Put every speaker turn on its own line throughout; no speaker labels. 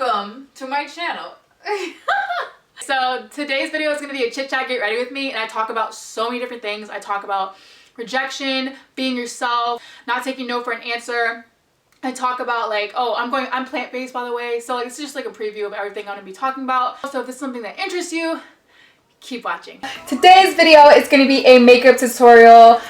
Welcome to my channel. So today's video is going to be a chit chat, get ready with me, and I talk about so many different things. I talk about rejection, being yourself, not taking no for an answer. I talk about like, oh, I'm plant-based, by the way, so like, it's just like a preview of everything I'm going to be talking about. So if this is something that interests you, keep watching. Today's video is going to be a makeup tutorial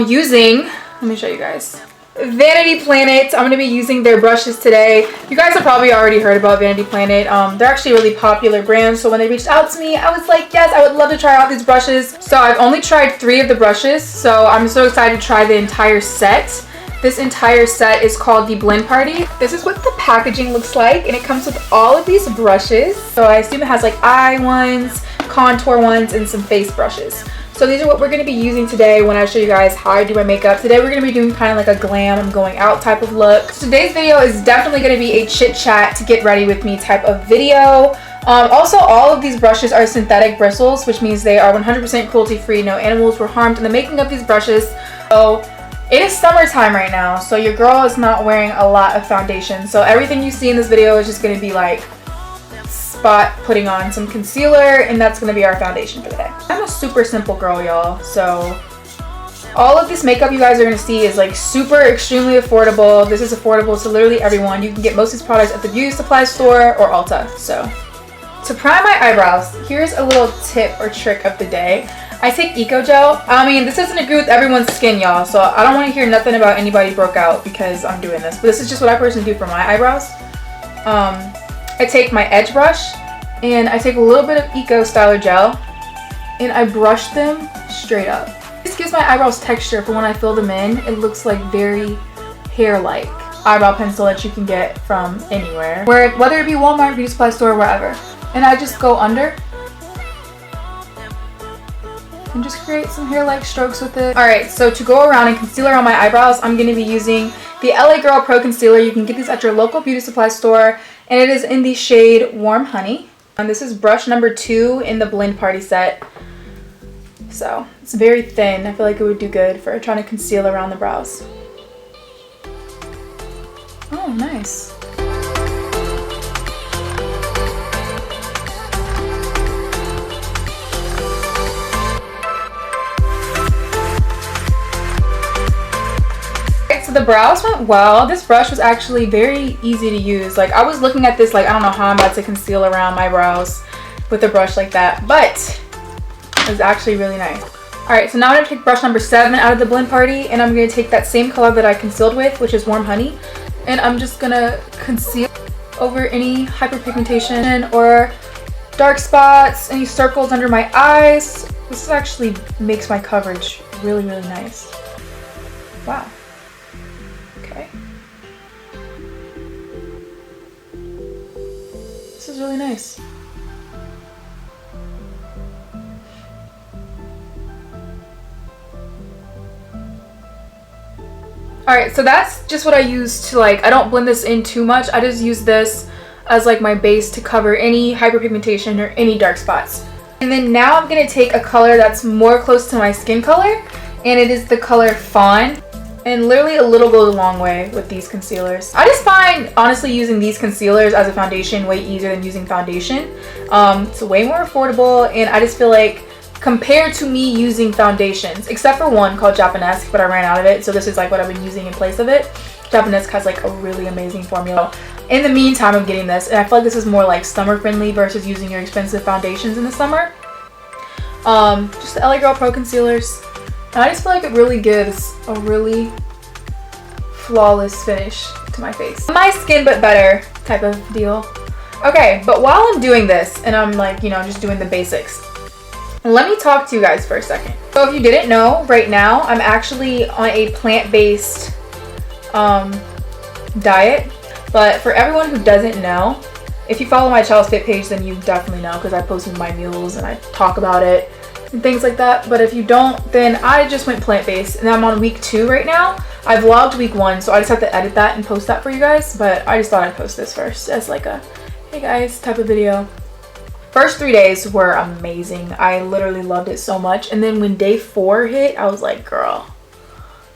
using, let me show you guys, Vanity Planet. I'm going to be using their brushes today. You guys have probably already heard about Vanity Planet. They're actually a really popular brand, so when they reached out to me, I was like, yes, I would love to try out these brushes. So I've only tried 3 of the brushes, so I'm so excited to try the entire set. This entire set is called the Blend Party. This is what the packaging looks like, and it comes with all of these brushes. So I assume it has like eye ones, contour ones, and some face brushes. So these are what we're going to be using today when I show you guys how I do my makeup. Today we're going to be doing kind of like a glam, I'm going out type of look. So today's video is definitely going to be a chit chat to get ready with me type of video. Also, all of these brushes are synthetic bristles, which means they are 100% cruelty free. No animals were harmed in the making of these brushes. So it is summertime right now, so your girl is not wearing a lot of foundation. So everything you see in this video is just going to be like spot putting on some concealer, and that's going to be our foundation for the day. I'm a super simple girl, y'all, so all of this makeup you guys are going to see is like super extremely affordable. This is affordable to literally everyone. You can get most of these products at the beauty supply store or Ulta. So to prime my eyebrows, here's a little tip or trick of the day. I take Eco Gel. I mean, this doesn't agree with everyone's skin, y'all, so I don't want to hear nothing about anybody broke out because I'm doing this. But this is just what I personally do for my eyebrows. I take my edge brush and I take a little bit of Eco Styler Gel and I brush them straight up. This gives my eyebrows texture for when I fill them in. It looks like very hair-like eyebrow pencil that you can get from anywhere, whether it be Walmart, beauty supply store, wherever. And I just go under and just create some hair-like strokes with it. Alright, so to go around and concealer on my eyebrows, I'm going to be using the L.A Girl Pro Concealer. You can get these at your local beauty supply store, and it is in the shade Warm Honey. And this is brush number 2 in the Blend Party set. So it's very thin. I feel like it would do good for trying to conceal around the brows. Oh, nice. The brows went well. This brush was actually very easy to use. Like, I was looking at this like, I don't know how I'm about to conceal around my brows with a brush like that, but it was actually really nice. Alright, so now I'm going to take brush number 7 out of the Blend Party, and I'm going to take that same color that I concealed with, which is Warm Honey, and I'm just going to conceal over any hyperpigmentation or dark spots, any circles under my eyes. This actually makes my coverage really, really nice. Wow. Okay. This is really nice. Alright, so that's just what I use to like, I don't blend this in too much. I just use this as like my base to cover any hyperpigmentation or any dark spots. And then now I'm going to take a color that's more close to my skin color, and it is the color Fawn. And literally a little goes a long way with these concealers. I just find, honestly, using these concealers as a foundation way easier than using foundation. It's way more affordable, and I just feel like compared to me using foundations, except for one called Japanesque, but I ran out of it, so this is like what I've been using in place of it. Japanesque has like a really amazing formula. In the meantime of getting this, and I feel like this is more like summer friendly versus using your expensive foundations in the summer. Just the L.A Girl Pro Concealers. And I just feel like it really gives a really flawless finish to my face. My skin but better type of deal. Okay, but while I'm doing this and I'm like, you know, just doing the basics, let me talk to you guys for a second. So if you didn't know, right now I'm actually on a plant-based diet. But for everyone who doesn't know, if you follow my Child's Fit page, then you definitely know because I post my meals and I talk about it and things like that. But if you don't, then I just went plant-based, and I'm on week 2 right now. I vlogged week 1, so I just have to edit that and post that for you guys, but I just thought I'd post this first as like a hey guys type of video. First 3 days were amazing. I literally loved it so much, and then when day 4 hit, I was like, girl,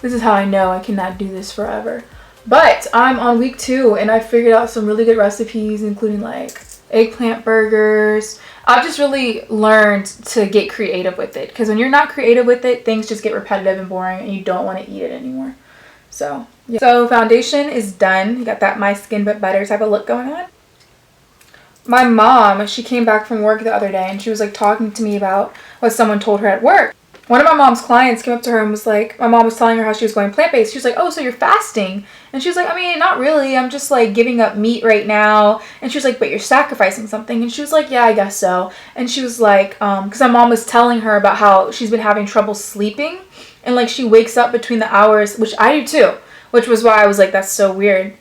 this is how I know I cannot do this forever. But I'm on week 2 and I figured out some really good recipes, including like eggplant burgers. I've just really learned to get creative with it, because when you're not creative with it, things just get repetitive and boring and you don't want to eat it anymore. So yeah. So foundation is done. You got that My Skin But Better type of look going on. My mom, she came back from work the other day and she was like talking to me about what someone told her at work. One of my mom's clients came up to her and was like, my mom was telling her how she was going plant-based. She was like, oh, so you're fasting? And she was like, I mean, not really. I'm just like giving up meat right now. And she was like, but you're sacrificing something. And she was like, yeah, I guess so. And she was like, because my mom was telling her about how she's been having trouble sleeping. And like she wakes up between the hours, which I do too, which was why I was like, that's so weird.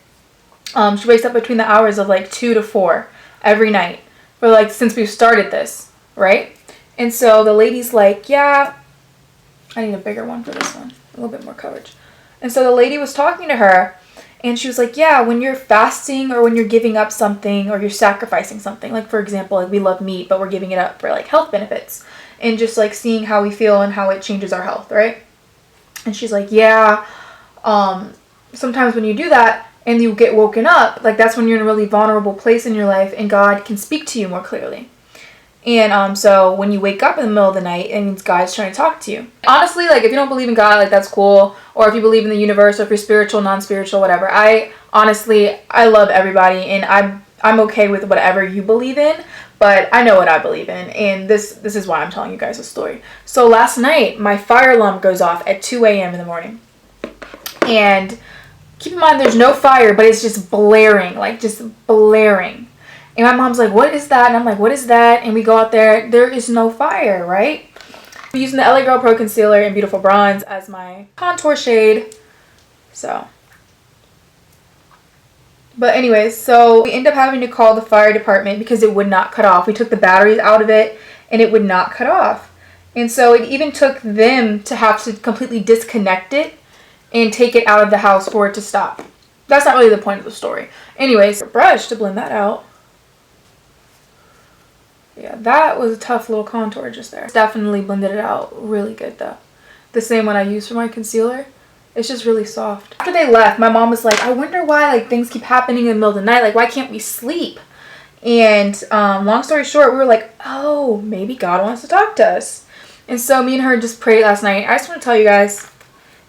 She wakes up between the hours of like 2 to 4 every night for like since we've started this, right? And so the lady's like, yeah, I need a bigger one for this one, a little bit more coverage. And so the lady was talking to her and she was like, yeah, when you're fasting or when you're giving up something or you're sacrificing something, like for example, like we love meat, but we're giving it up for like health benefits and just like seeing how we feel and how it changes our health, right? And she's like, yeah, sometimes when you do that and you get woken up, like that's when you're in a really vulnerable place in your life and God can speak to you more clearly. And so when you wake up in the middle of the night, it means God's trying to talk to you. Honestly, like if you don't believe in God, like that's cool. Or if you believe in the universe, or if you're spiritual, non-spiritual, whatever. I love everybody and I'm okay with whatever you believe in, but I know what I believe in. And this is why I'm telling you guys a story. So last night, my fire alarm goes off at 2 a.m. in the morning. And keep in mind, there's no fire, but it's just blaring, like just blaring. And my mom's like, what is that? And I'm like, what is that? And we go out there. There is no fire, right? I'm using the L.A Girl Pro Concealer in Beautiful Bronze as my contour shade. So. But anyways, so we end up having to call the fire department because it would not cut off. We took the batteries out of it and it would not cut off. And so it even took them to have to completely disconnect it and take it out of the house for it to stop. That's not really the point of the story. Anyways, brush to blend that out. Yeah, that was a tough little contour just there. Definitely blended it out really good though. The same one I use for my concealer. It's just really soft. After they left, my mom was like, I wonder why like things keep happening in the middle of the night. Like, why can't we sleep? And long story short, we were like, oh, maybe God wants to talk to us. And so me and her just prayed last night. I just want to tell you guys,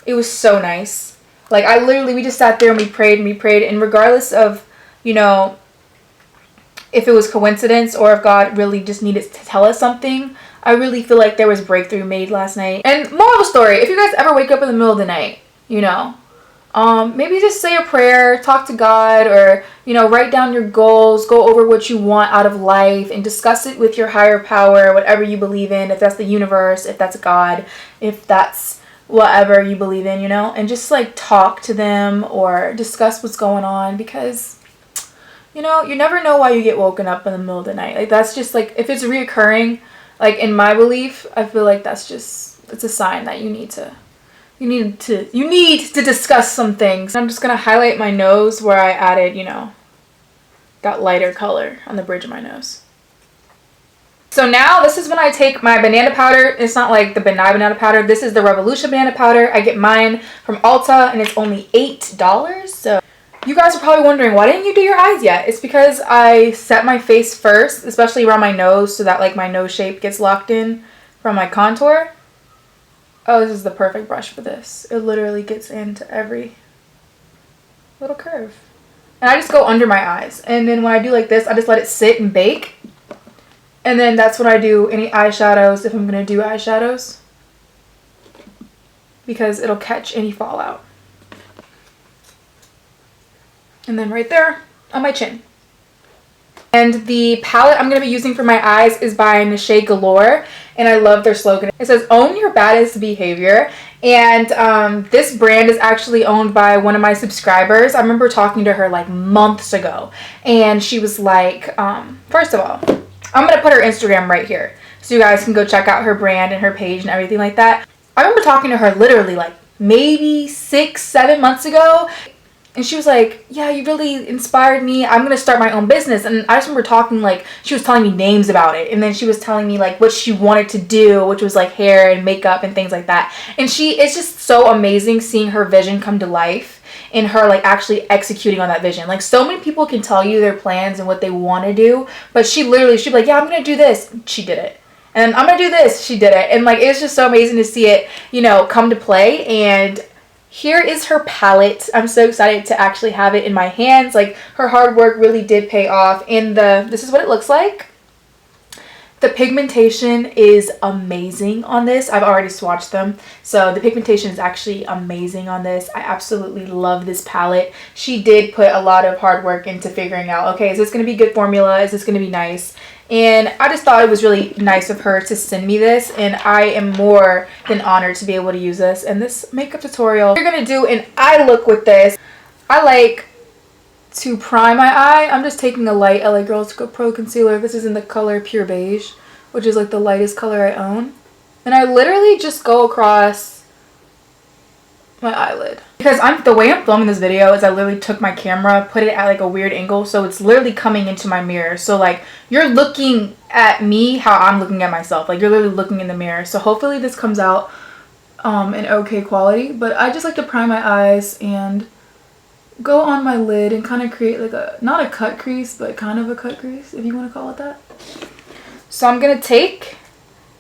it was so nice. Like we just sat there and we prayed. And regardless of, you know, if it was coincidence or if God really just needed to tell us something, I really feel like there was breakthrough made last night. And moral of the story, if you guys ever wake up in the middle of the night, you know, maybe just say a prayer, talk to God, or, you know, write down your goals, go over what you want out of life and discuss it with your higher power, whatever you believe in, if that's the universe, if that's God, if that's whatever you believe in, you know, and just like talk to them or discuss what's going on, because you know, you never know why you get woken up in the middle of the night. Like that's just like, if it's reoccurring, like in my belief, I feel like that's just, it's a sign that you need to discuss some things. I'm just going to highlight my nose where I added, you know, that lighter color on the bridge of my nose. So now this is when I take my banana powder. It's not like the banana powder. This is the Revolution banana powder. I get mine from Ulta and it's only $8. So you guys are probably wondering, why didn't you do your eyes yet? It's because I set my face first, especially around my nose, so that like my nose shape gets locked in from my contour. Oh, this is the perfect brush for this. It literally gets into every little curve. And I just go under my eyes. And then when I do like this, I just let it sit and bake. And then that's when I do any eyeshadows, if I'm going to do eyeshadows, because it'll catch any fallout. And then right there on my chin. And the palette I'm going to be using for my eyes is by Eyeshadow Galore. And I love their slogan. It says, own your baddest behavior. And this brand is actually owned by one of my subscribers. I remember talking to her like months ago. And she was like, first of all, I'm going to put her Instagram right here, so you guys can go check out her brand and her page and everything like that. I remember talking to her literally like maybe 6-7 months ago. And she was like, yeah, you really inspired me. I'm going to start my own business. And I just remember talking, like, she was telling me names about it. And then she was telling me, like, what she wanted to do, which was, like, hair and makeup and things like that. And it's just so amazing seeing her vision come to life in her like actually executing on that vision. Like so many people can tell you their plans and what they want to do, but she'd be like, yeah, I'm gonna do this. She did it. And I'm gonna do this. She did it. And like it's just so amazing to see it, you know, come to play. And here is her palette. I'm so excited to actually have it in my hands. Like her hard work really did pay off. And this is what it looks like. The pigmentation is amazing on this. I've already swatched them. So the pigmentation is actually amazing on this. I absolutely love this palette. She did put a lot of hard work into figuring out, okay, is this going to be good formula? Is this going to be nice? And I just thought it was really nice of her to send me this. And I am more than honored to be able to use this in this makeup tutorial. We're going to do an eye look with this. I like to prime my eye. I'm just taking a light L.A. Girl Pro Concealer. This is in the color Pure Beige, which is like the lightest color I own. And I literally just go across my eyelid. Because the way I'm filming this video is I literally took my camera, put it at like a weird angle, so it's literally coming into my mirror. So like you're looking at me how I'm looking at myself. Like you're literally looking in the mirror. So hopefully this comes out in okay quality. But I just like to prime my eyes and go on my lid and kind of create like not a cut crease, but kind of a cut crease, if you want to call it that. So I'm going to take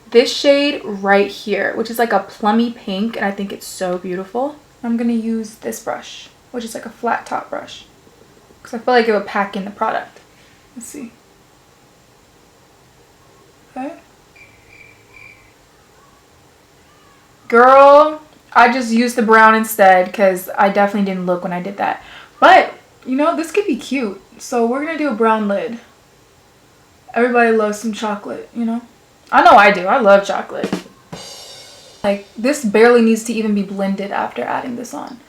this shade right here, which is like a plummy pink, and I think it's so beautiful. I'm going to use this brush, which is like a flat top brush, because I feel like it would pack in the product. Let's see. Okay. Girl, I just used the brown instead because I definitely didn't look when I did that. But, you know, this could be cute. So we're going to do a brown lid. Everybody loves some chocolate, you know? I know I do. I love chocolate. Like, this barely needs to even be blended after adding this on.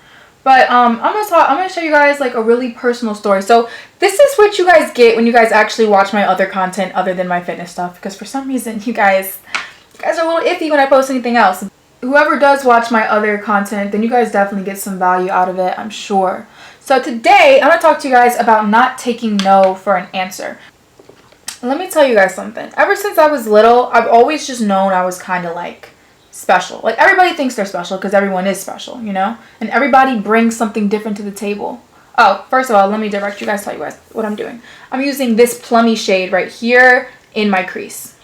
But I'm gonna show you guys like a really personal story. So this is what you guys get when you guys actually watch my other content other than my fitness stuff. Because for some reason, you guys are a little iffy when I post anything else. Whoever does watch my other content, then you guys definitely get some value out of it, I'm sure. So today, I'm going to talk to you guys about not taking no for an answer. Let me tell you guys something. Ever since I was little, I've always just known I was kind of like special. Like everybody thinks they're special because everyone is special, you know? And everybody brings something different to the table. Oh, first of all, let me direct you guys, tell you guys what I'm doing. I'm using this plummy shade right here in my crease.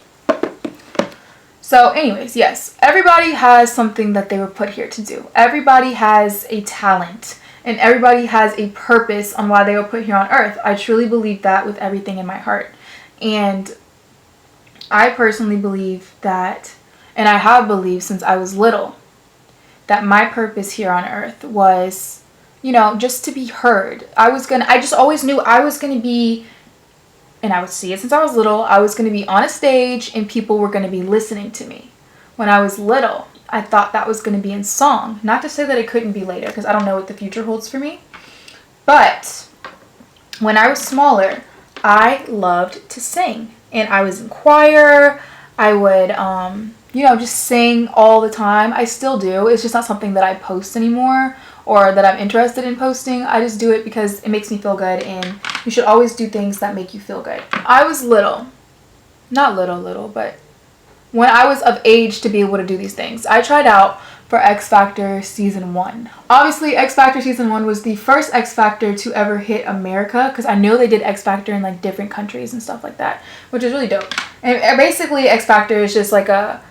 So anyways, yes, everybody has something that they were put here to do. Everybody has a talent and everybody has a purpose on why they were put here on earth. I truly believe that with everything in my heart. And I personally believe that, and I have believed since I was little, that my purpose here on earth was, you know, just to be heard. I just always knew I was going to be, and I would see it since I was little, I was going to be on a stage and people were going to be listening to me. When I was little, I thought that was going to be in song. Not to say that it couldn't be later, because I don't know what the future holds for me. But when I was smaller, I loved to sing. And I was in choir. I would, you know, just sing all the time. I still do. It's just not something that I post anymore or that I'm interested in posting. I just do it because it makes me feel good, and you should always do things that make you feel good. I was little. Not little, but when I was of age to be able to do these things, I tried out for X Factor Season 1. Obviously, X Factor Season 1 was the first X Factor to ever hit America, because I know they did X Factor in like different countries and stuff like that, which is really dope. And basically, X Factor is just like a,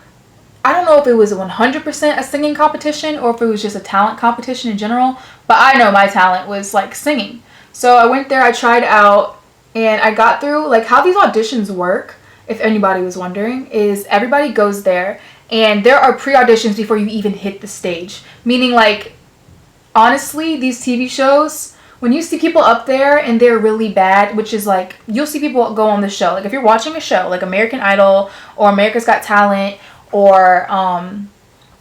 I don't know if it was 100% a singing competition or if it was just a talent competition in general, but I know my talent was like singing. So I went there, I tried out, and I got through. Like how these auditions work, if anybody was wondering, is everybody goes there and there are pre-auditions before you even hit the stage. Meaning, like, honestly, these TV shows, when you see people up there and they're really bad, which is like, you'll see people go on the show. Like if you're watching a show like American Idol or America's Got Talent or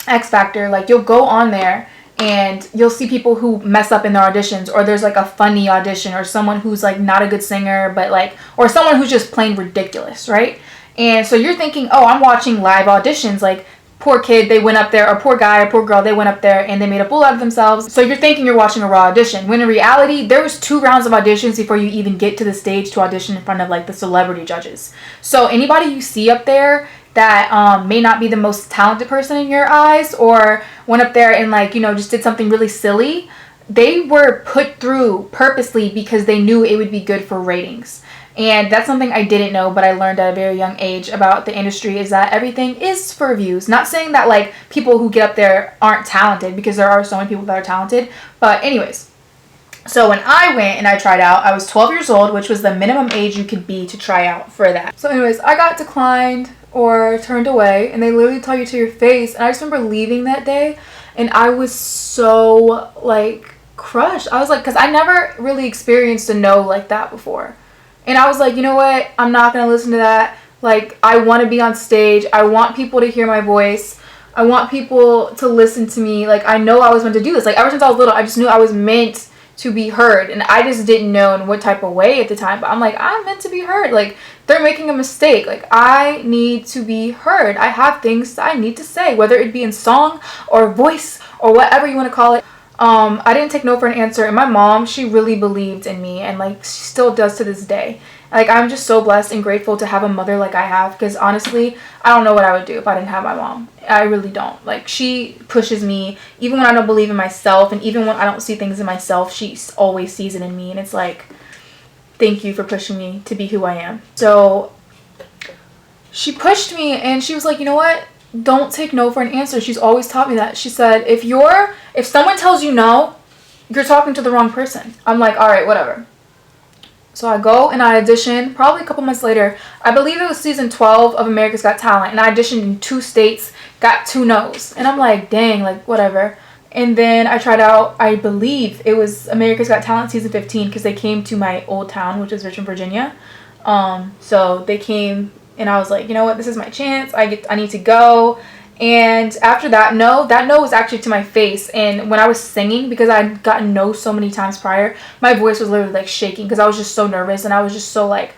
X Factor, like you'll go on there and you'll see people who mess up in their auditions, or there's like a funny audition, or someone who's like not a good singer, but like, or someone who's just plain ridiculous, right? And so you're thinking, oh, I'm watching live auditions, like poor kid, they went up there, or poor guy or poor girl, they went up there and they made a fool out of themselves. So you're thinking you're watching a raw audition, when in reality, there was 2 rounds of auditions before you even get to the stage to audition in front of like the celebrity judges. So anybody you see up there that may not be the most talented person in your eyes, or went up there and like, you know, just did something really silly, they were put through purposely because they knew it would be good for ratings. And that's something I didn't know, but I learned at a very young age about the industry, is that everything is for views. Not saying that like people who get up there aren't talented, because there are so many people that are talented. But anyways, so when I went and I tried out, I was 12 years old, which was the minimum age you could be to try out for that. So anyways, I got declined or turned away, and they literally tell you to your face. And I just remember leaving that day, and I was so like crushed. I was like, because I never really experienced a no like that before. And I was like, you know what? I'm not going to listen to that. Like, I want to be on stage. I want people to hear my voice. I want people to listen to me. Like, I know I was meant to do this. Like, ever since I was little, I just knew I was meant to be heard. And I just didn't know in what type of way at the time. But I'm like, I'm meant to be heard. Like, they're making a mistake. Like, I need to be heard. I have things I need to say, whether it be in song or voice or whatever you want to call it. I didn't take no for an answer, and my mom, she really believed in me, and like she still does to this day. Like, I'm just so blessed and grateful to have a mother like I have, because honestly, I don't know what I would do if I didn't have my mom. I really don't. Like, she pushes me even when I don't believe in myself, and even when I don't see things in myself, she always sees it in me, and it's like, thank you for pushing me to be who I am. So she pushed me, and she was like, you know what? Don't take no for an answer. She's always taught me that. She said, if someone tells you no, you're talking to the wrong person. I'm like, all right, whatever. So I go and I audition. Probably a couple months later, I believe it was season 12 of America's Got Talent, and I auditioned in 2 states, got 2 no's. And I'm like, dang, like whatever. And then I tried out, I believe it was America's Got Talent season 15, because they came to my old town, which is Richmond, Virginia. So they came, and I was like, you know what, this is my chance. I need to go. And after that no was actually to my face. And when I was singing, because I'd gotten no so many times prior, my voice was literally like shaking, because I was just so nervous, and I was just so like,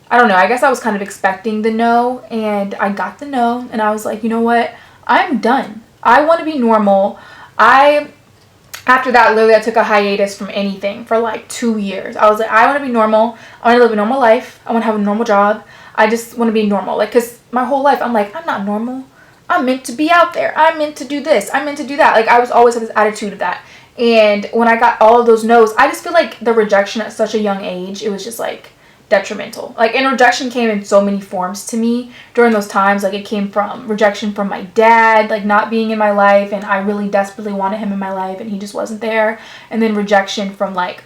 I don't know, I guess I was kind of expecting the no, and I got the no, and I was like, you know what, I'm done. I want to be normal. After that, literally, I took a hiatus from anything for like 2 years. I was like, I want to be normal. I want to live a normal life. I want to have a normal job. I just want to be normal. Like, because my whole life, I'm like, I'm not normal. I'm meant to be out there. I'm meant to do this. I'm meant to do that. Like, I was always had this attitude of that. And when I got all of those no's, I just feel like the rejection at such a young age, it was just like detrimental. Like, and rejection came in so many forms to me during those times. Like, it came from rejection from my dad, like not being in my life, and I really desperately wanted him in my life, and he just wasn't there. And then rejection from, like,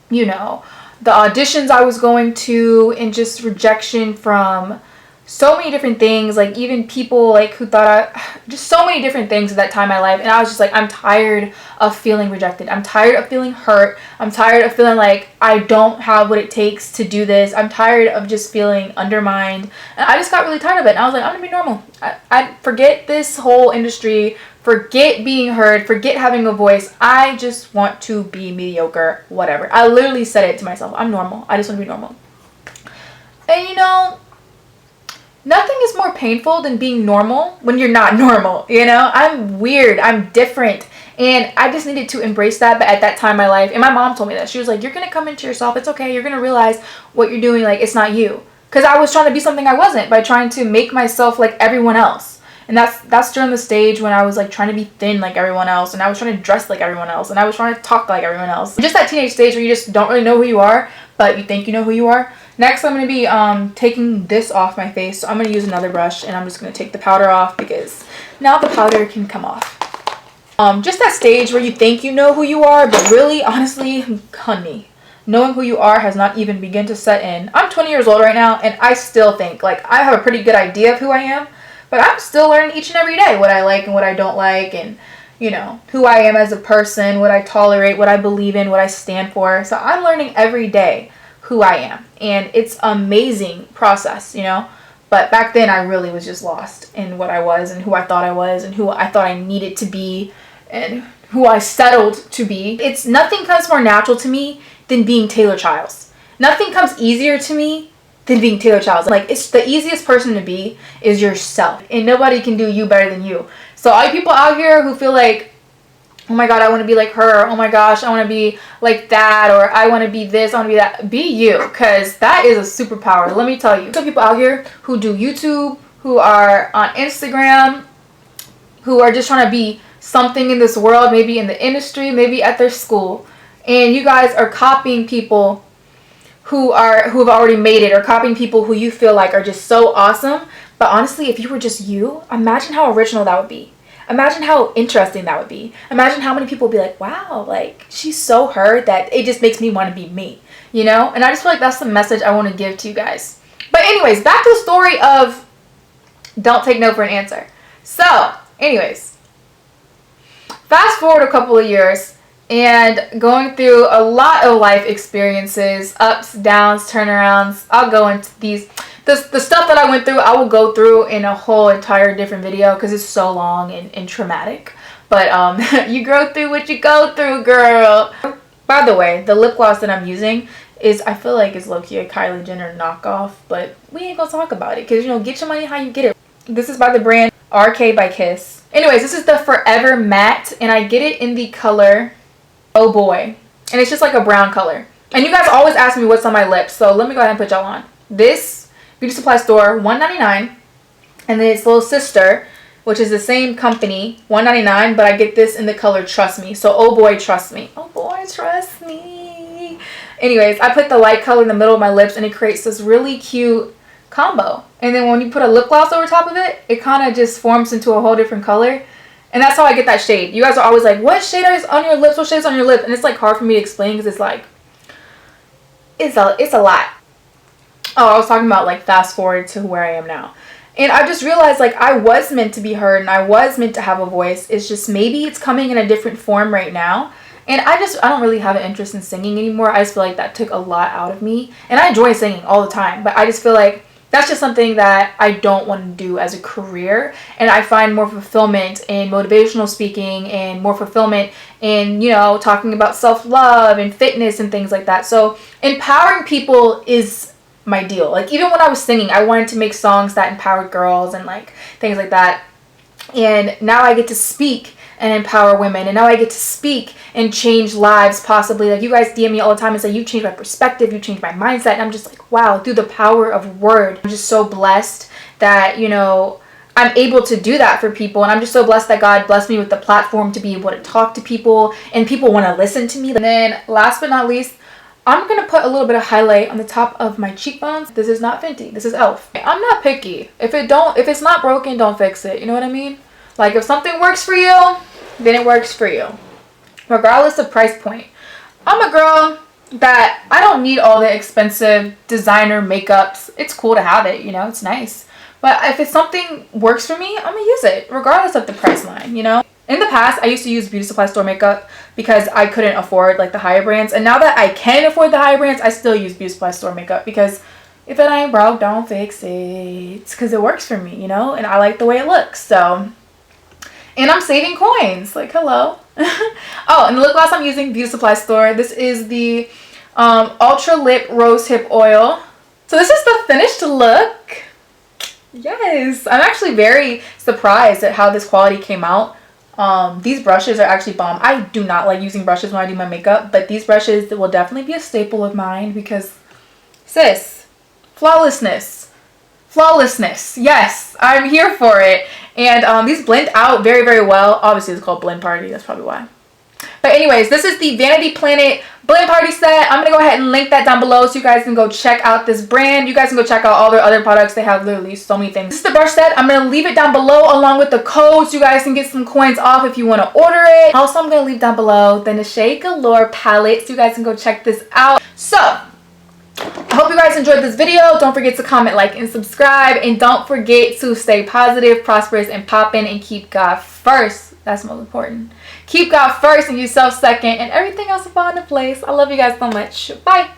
you know, the auditions I was going to, and just rejection from so many different things, like even people like who thought just so many different things at that time in my life. And I was just like, I'm tired of feeling rejected. I'm tired of feeling hurt. I'm tired of feeling like I don't have what it takes to do this. I'm tired of just feeling undermined. And I just got really tired of it. And I was like, I'm gonna be normal. I forget this whole industry, forget being heard, forget having a voice. I just want to be mediocre, whatever. I literally said it to myself. I'm normal. I just want to be normal. And you know, nothing is more painful than being normal when you're not normal, you know? I'm weird. I'm different. And I just needed to embrace that. But at that time in my life, and my mom told me that. She was like, you're going to come into yourself. It's okay. You're going to realize what you're doing. Like, it's not you. Because I was trying to be something I wasn't by trying to make myself like everyone else. And that's during the stage when I was like trying to be thin like everyone else. And I was trying to dress like everyone else. And I was trying to talk like everyone else. Just that teenage stage where you just don't really know who you are, but you think you know who you are. Next, I'm going to be taking this off my face. So I'm going to use another brush, and I'm just going to take the powder off, because now the powder can come off. Just that stage where you think you know who you are, but really, honestly, honey, knowing who you are has not even begun to set in. I'm 20 years old right now, and I still think, like, I have a pretty good idea of who I am, but I'm still learning each and every day what I like and what I don't like, and, you know, who I am as a person, what I tolerate, what I believe in, what I stand for. So I'm learning every day who I am, and it's amazing process, you know. But back then I really was just lost in what I was, and who I thought I was, and who I thought I needed to be, and who I settled to be. It's nothing comes more natural to me than being Taylor Childs. Nothing comes easier to me than being Taylor Childs. Like, it's the easiest person to be is yourself, and nobody can do you better than you. So all you people out here who feel like, oh my god, I want to be like her, oh my gosh, I want to be like that, or I want to be this, I want to be that, be you, because that is a superpower. Let me tell you, some people out here who do YouTube, who are on Instagram, who are just trying to be something in this world, maybe in the industry, maybe at their school, and you guys are copying people who have already made it, or copying people who you feel like are just so awesome. But honestly, if you were just you, imagine how original that would be. Imagine how interesting that would be. Imagine how many people would be like, wow, like, she's so her that it just makes me want to be me, you know? And I just feel like that's the message I want to give to you guys. But anyways, back to the story of don't take no for an answer. So, anyways, fast forward a couple of years and going through a lot of life experiences, ups, downs, turnarounds. I'll go into the stuff that I went through, I will go through in a whole entire different video because it's so long and traumatic. But you grow through what you go through, girl. By the way, the lip gloss that I'm using is, I feel like it's low-key a Kylie Jenner knockoff, but we ain't gonna talk about it because, you know, get your money how you get it. This is by the brand RK by Kiss. Anyways, this is the Forever Matte, and I get it in the color Oh Boy. And it's just like a brown color. And you guys always ask me what's on my lips, so let me go ahead and put y'all on. This beauty supply store, $1.99, and then its little sister, which is the same company, $1.99, but I get this in the color Trust Me. So Oh Boy, Trust Me. Oh boy, trust me. Anyways, I put the light color in the middle of my lips, and it creates this really cute combo. And then when you put a lip gloss over top of it, it kind of just forms into a whole different color. And that's how I get that shade. You guys are always like, what shade is on your lips? What shade is on your lip? And it's like hard for me to explain because it's like, it's a lot. Oh, I was talking about like fast forward to where I am now. And I just realized like I was meant to be heard and I was meant to have a voice. It's just maybe it's coming in a different form right now. And I don't really have an interest in singing anymore. I just feel like that took a lot out of me. And I enjoy singing all the time. But I just feel like that's just something that I don't want to do as a career. And I find more fulfillment in motivational speaking and more fulfillment in, you know, talking about self-love and fitness and things like that. So empowering people is my deal. Like even when I was singing, I wanted to make songs that empowered girls and like things like that. And now I get to speak and empower women, and now I get to speak and change lives possibly. Like you guys DM me all the time and say you've changed my perspective, you've changed my mindset, and I'm just like, wow, through the power of word. I'm just so blessed that, you know, I'm able to do that for people, and I'm just so blessed that God blessed me with the platform to be able to talk to people and people want to listen to me. And then last but not least, I'm going to put a little bit of highlight on the top of my cheekbones. This is not Fenty. This is e.l.f. I'm not picky. If it's not broken, don't fix it. You know what I mean? Like if something works for you, then it works for you. Regardless of price point. I'm a girl that I don't need all the expensive designer makeups. It's cool to have it, you know, it's nice. But if it's something works for me, I'm going to use it regardless of the price line, you know? In the past, I used to use beauty supply store makeup because I couldn't afford like the higher brands. And now that I can afford the higher brands, I still use beauty supply store makeup because if it ain't broke, don't fix it. Because it works for me, you know? And I like the way it looks, so. And I'm saving coins. Like, hello. Oh, and the lip gloss I'm using, beauty supply store. This is the Ultra Lip Rose Hip Oil. So this is the finished look. Yes. I'm actually very surprised at how this quality came out. These brushes are actually bomb. I do not like using brushes when I do my makeup, but these brushes will definitely be a staple of mine because, sis, flawlessness. Flawlessness. Yes, I'm here for it. And these blend out very, very well. Obviously, it's called Blend Party. That's probably why. But anyways, this is the Vanity Planet Blend Party set. I'm going to go ahead and link that down below so you guys can go check out this brand. You guys can go check out all their other products. They have literally so many things. This is the brush set. I'm going to leave it down below along with the code so you guys can get some coins off if you want to order it. Also, I'm going to leave down below the Shade Galore palette so you guys can go check this out. So, I hope you guys enjoyed this video. Don't forget to comment, like, and subscribe. And don't forget to stay positive, prosperous, and poppin', and keep God first. That's most important. Keep God first and yourself second, and everything else will fall into place. I love you guys so much. Bye.